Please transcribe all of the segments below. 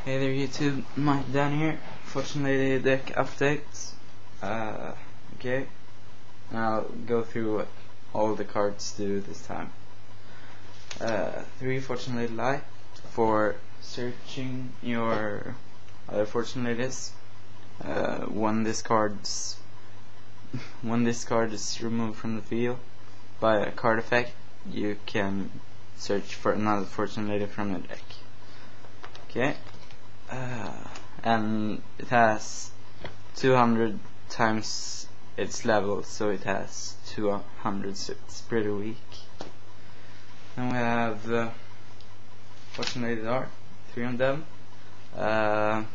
Hey there YouTube, Mike down here. Fortunately deck updates. Okay, I'll go through what all the cards do this time. 3 Fortunately Light for searching your other Fortunatelies. When this card is removed from the field by a card effect, you can search for another Fortunately from the deck. Okay. And it has 200 times its level, so it has 200, so it's pretty weak. Then we have Fortunately Dark, 3 of them.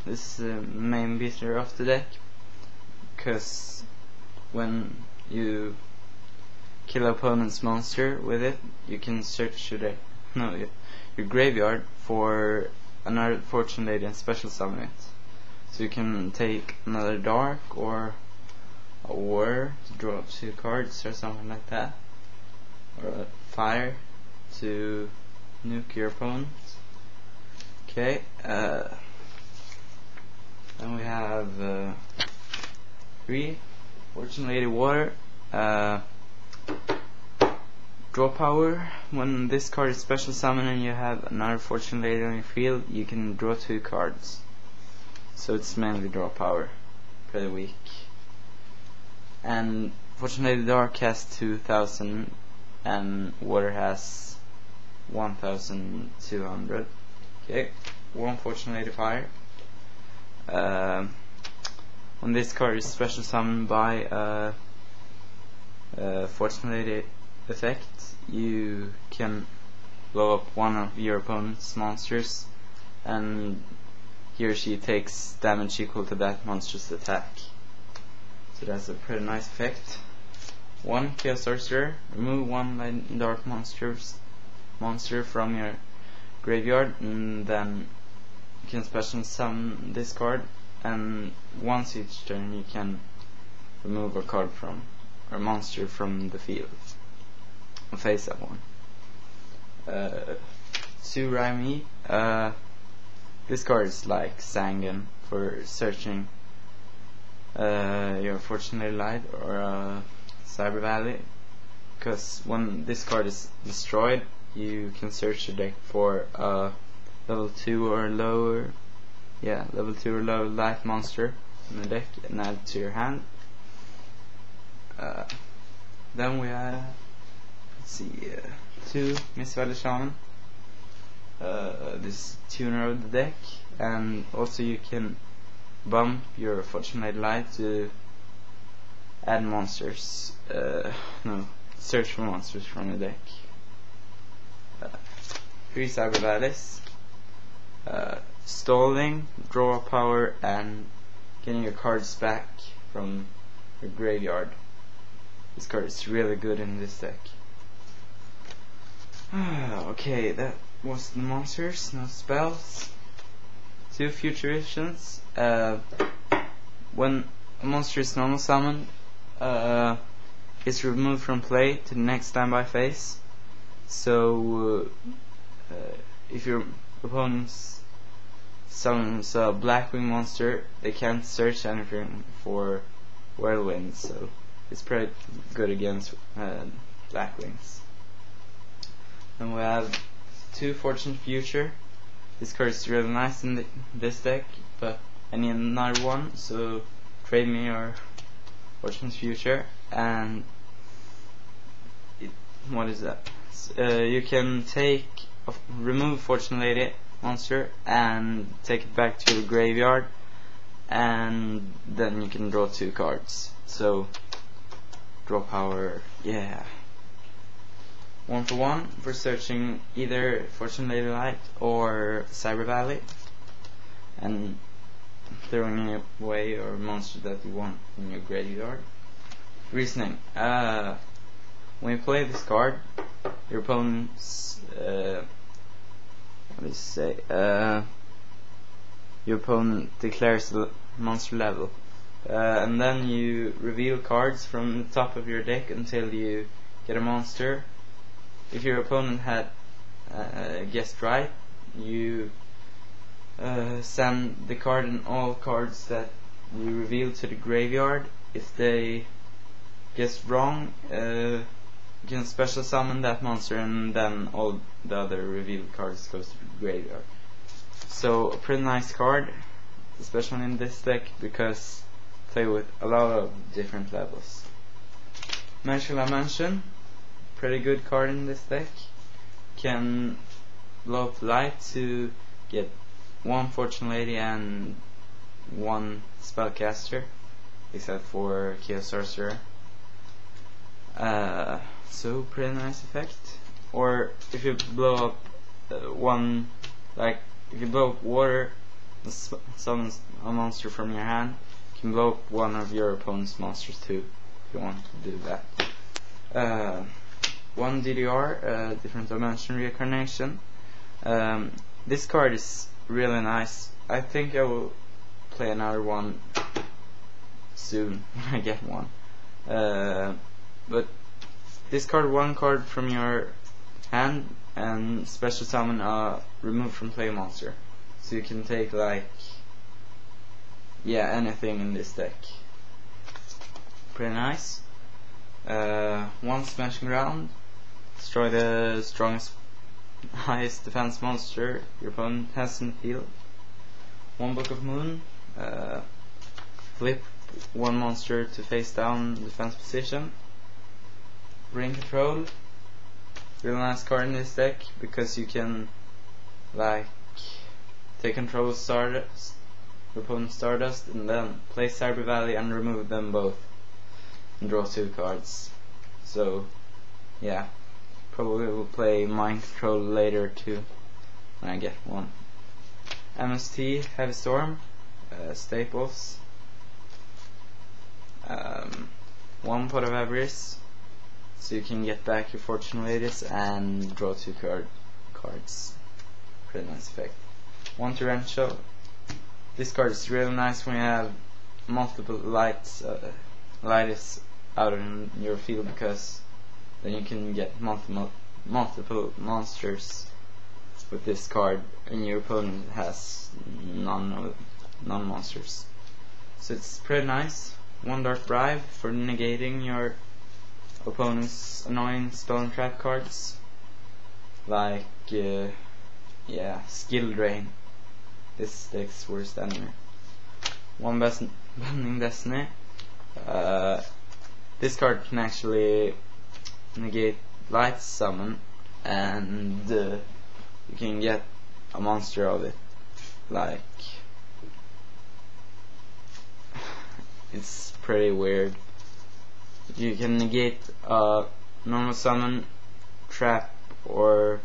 This is the main beater of the deck, because when you kill opponent's monster with it, you can search your graveyard for another Fortunately and special summon it. So you can take another dark or a war to draw 2 cards or something like that, or a fire to nuke your opponent. Okay, then we have 3 Fortunately Water. Draw power. When this card is special summon and you have another Fortunately on your field, you can draw 2 cards. So it's mainly draw power. Pretty weak. And Fortunately Dark has 2000 and Water has 1200. Okay, 1 Fortunately Fire. When this card is special summoned by Fortunately effect, you can blow up one of your opponent's monsters, and he or she takes damage equal to that monster's attack. So that's a pretty nice effect. 1 Chaos Sorcerer. Remove 1 light and dark monster from your graveyard, and then you can special summon this card, and once each turn you can remove a card from or monster from the field. Face up 1. 2 Rhyme. This card is like Sangan for searching your Fortunately Light or Cyber Valley, because when this card is destroyed, you can search your deck for a level 2 or lower, level 2 or lower life monster in the deck and add it to your hand. Then we have 2 Shaman. This tuner of the deck, and also you can bump your Fortunately Light to add monsters. Search for monsters from the deck. 3 Cyber Valleys. Stalling, draw power, and getting your cards back from your graveyard. This card is really good in this deck. Okay, that was the monsters, no spells. 2 Future Visions. When a monster is normal summoned, it's removed from play to the next standby phase. So if your opponent summons a Blackwing monster, they can't search anything for Whirlwind, so it's pretty good against Blackwings. And we have 2 Fortune Future. This card is really nice in this deck, but I need another one, so trade me your Fortune Future. And what is that? You can remove Fortunately monster and take it back to your graveyard, and then you can draw 2 cards. So draw power, 1 for 1 for searching either Fortunately Light or Cyber Valley, and throwing away your monster that you want in your graveyard. Reasoning. When you play this card, your opponent's your opponent declares the monster level, and then you reveal cards from the top of your deck until you get a monster. If your opponent had guessed right, you send the card and all cards that you reveal to the graveyard. If they guess wrong, you can special summon that monster, and then all the other revealed cards goes to the graveyard. So a pretty nice card, especially in this deck, because play with a lot of different levels. Magical Dimension, pretty good card in this deck. Can blow up light to get 1 Fortune Lady and 1 Spellcaster, except for Sorcerer. So pretty nice effect. Or if you blow up if you blow up water, summons a monster from your hand, you can blow up one of your opponent's monsters too, if you want to do that. 1 DDR, Different Dimension Reincarnation. This card is really nice. I think I will play another one soon when I get one. But this card, 1 card from your hand and special summon a remove from play monster. So you can take anything in this deck. Pretty nice. 1 Smashing Ground. Destroy the strongest, highest defense monster your opponent has in the field. 1 Book of Moon. Flip 1 monster to face down defense position. Ring Control. Really nice card in this deck, because you can take control of Stardust, your opponent's Stardust, and then play Cyber Valley and remove them both and draw 2 cards. So yeah, probably will play Mind Control later too when I get one. MST, Heavy Storm, Staples, 1 Pot of Avarice, so you can get back your Fortune Ladies and draw 2 cards. Pretty nice effect. 1 Torrential. This card is really nice when you have multiple lights out in your field, because then you can get multiple monsters with this card, and your opponent has none monsters. So it's pretty nice. 1 Dark Bribe for negating your opponent's annoying spell and trap cards, Skill Drain, this deck's worst enemy. 1 Bending Destiny. This card can actually negate Light Summon, and you can get a monster of it. It's pretty weird. You can negate a normal summon, trap, or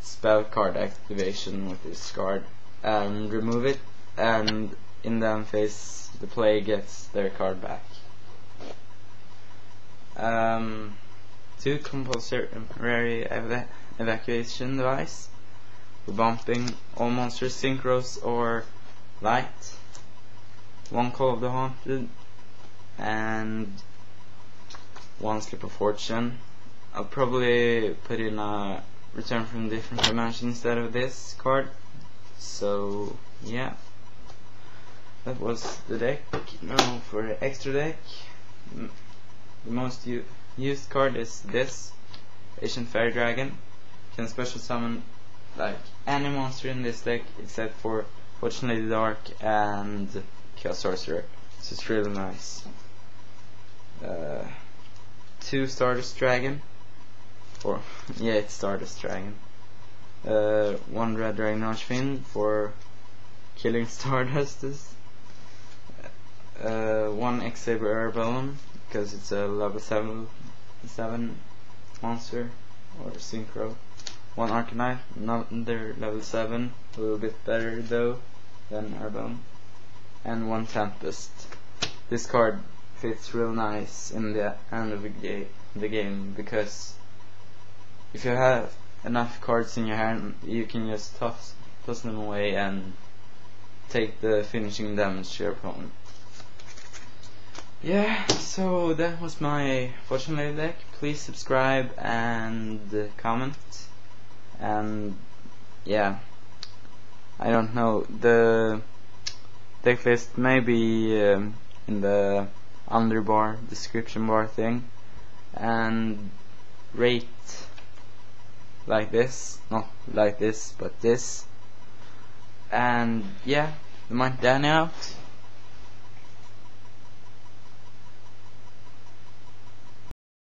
spell card activation with this card, and remove it, and in the end phase the player gets their card back. 2 Compulsory Evacuation device. We're bumping all monsters synchros or light. 1 Call of the Haunted and 1 Slip of Fortune. I'll probably put in a Return from Different Dimension instead of this card. So yeah, that was the deck. Now for the extra deck, the most used card is this Ancient Fairy Dragon. Can special summon any monster in this deck except for Fortunately Dark and Sorcerer. So it's really nice. 2 Stardust Dragon. It's Stardust Dragon. 1 Red Dragon Archfiend for killing Stardustes. 1 X-Saber Airbone, because it's a level 7 monster or synchro. 1 Arcanine, another level 7, a little bit better though than Airbone. And 1 Tempest. This card fits real nice in the end of the game, because if you have enough cards in your hand, you can just toss them away and take the finishing damage to your opponent. Yeah, so that was my Fortune Lady deck. Please subscribe and comment, and yeah, I don't know, the deck list may be in the underbar, description bar thing, and rate like this, not like this, but this. And yeah, the Mighty Danny out.